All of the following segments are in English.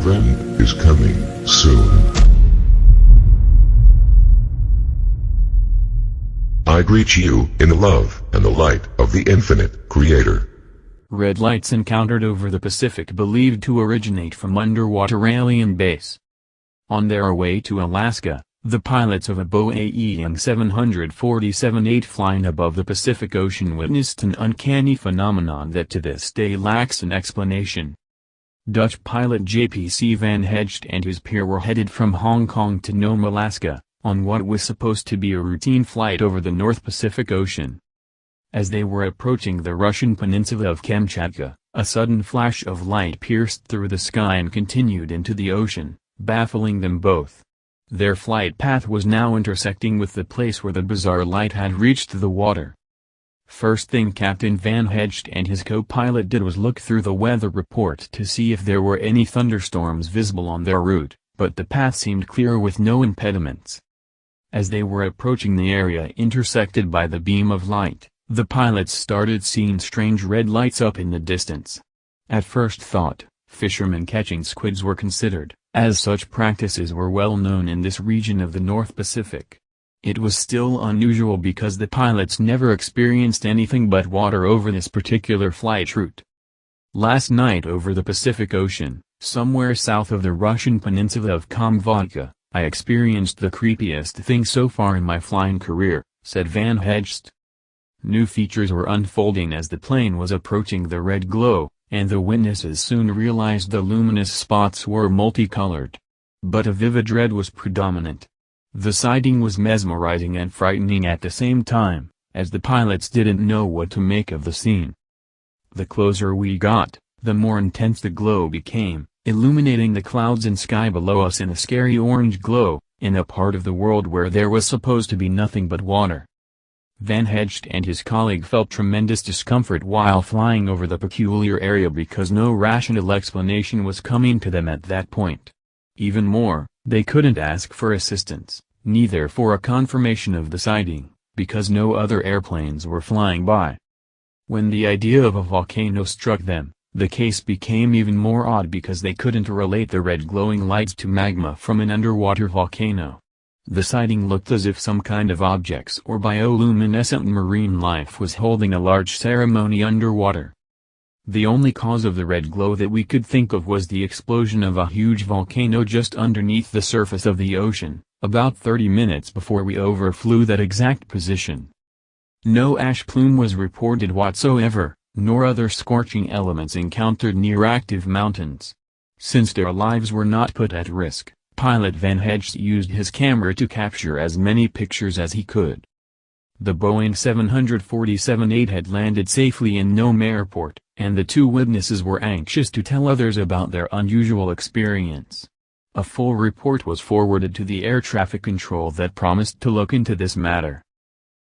event is coming soon. I greet you in the love and the light of the infinite Creator. Red lights encountered over the Pacific believed to originate from underwater alien base. On their way to Alaska, the pilots of a Boeing 747-8 flying above the Pacific Ocean witnessed an uncanny phenomenon that to this day lacks an explanation. Dutch pilot JPC Van Hecht and his peer were headed from Hong Kong to Nome, Alaska, on what was supposed to be a routine flight over the North Pacific Ocean. As they were approaching the Russian peninsula of Kamchatka, a sudden flash of light pierced through the sky and continued into the ocean, baffling them both. Their flight path was now intersecting with the place where the bizarre light had reached the water. First thing Captain Van Hecht and his co-pilot did was look through the weather report to see if there were any thunderstorms visible on their route, but the path seemed clear with no impediments. As they were approaching the area intersected by the beam of light, the pilots started seeing strange red lights up in the distance. At first thought, fishermen catching squids were considered, as such practices were well known in this region of the North Pacific. It was still unusual because the pilots never experienced anything but water over this particular flight route. Last night over the Pacific Ocean, somewhere south of the Russian peninsula of Kamchatka, I experienced the creepiest thing so far in my flying career, said Van Hecht. New features were unfolding as the plane was approaching the red glow, and the witnesses soon realized the luminous spots were multicolored. But a vivid red was predominant. The sighting was mesmerizing and frightening at the same time, as the pilots didn't know what to make of the scene. The closer we got, the more intense the glow became, illuminating the clouds and sky below us in a scary orange glow, in a part of the world where there was supposed to be nothing but water. Van Hecht and his colleague felt tremendous discomfort while flying over the peculiar area because no rational explanation was coming to them at that point. Even more, they couldn't ask for assistance, neither for a confirmation of the sighting, because no other airplanes were flying by. When the idea of a volcano struck them, the case became even more odd because they couldn't relate the red glowing lights to magma from an underwater volcano. The sighting looked as if some kind of objects or bioluminescent marine life was holding a large ceremony underwater. The only cause of the red glow that we could think of was the explosion of a huge volcano just underneath the surface of the ocean, about 30 minutes before we overflew that exact position. No ash plume was reported whatsoever, nor other scorching elements encountered near active mountains. Since their lives were not put at risk, pilot Van Hecht used his camera to capture as many pictures as he could. The Boeing 747-8 had landed safely in Nome Airport, and the two witnesses were anxious to tell others about their unusual experience. A full report was forwarded to the air traffic control that promised to look into this matter.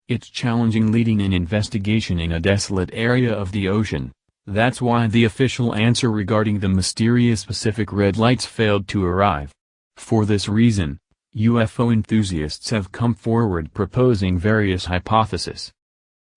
It's challenging leading an investigation in a desolate area of the ocean. That's why the official answer regarding the mysterious Pacific red lights failed to arrive. For this reason, UFO enthusiasts have come forward proposing various hypotheses.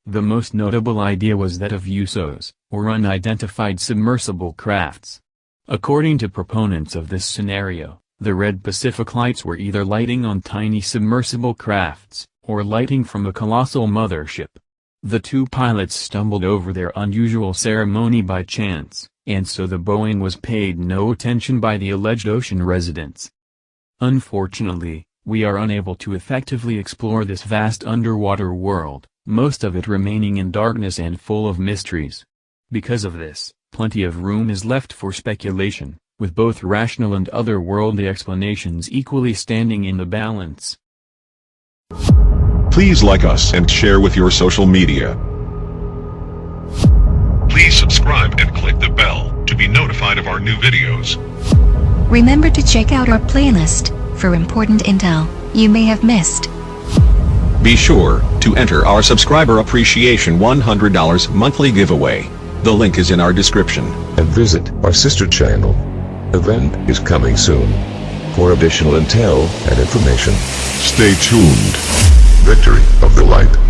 The most notable idea was that of USOs, or unidentified submersible crafts. According to proponents of this scenario, the red Pacific lights were either lighting on tiny submersible crafts, or lighting from a colossal mothership. The two pilots stumbled over their unusual ceremony by chance, and so the Boeing was paid no attention by the alleged ocean residents. Unfortunately, we are unable to effectively explore this vast underwater world, most of it remaining in darkness and full of mysteries. Because of this, plenty of room is left for speculation, with both rational and otherworldly explanations equally standing in the balance. Please like us and share with your social media. Please subscribe and click the bell to be notified of our new videos. Remember to check out our playlist for important intel you may have missed. Be sure to enter our subscriber appreciation $100 monthly giveaway. The link is in our description. And visit our sister channel. Event is coming soon. For additional intel and information, stay tuned. Victory of the light.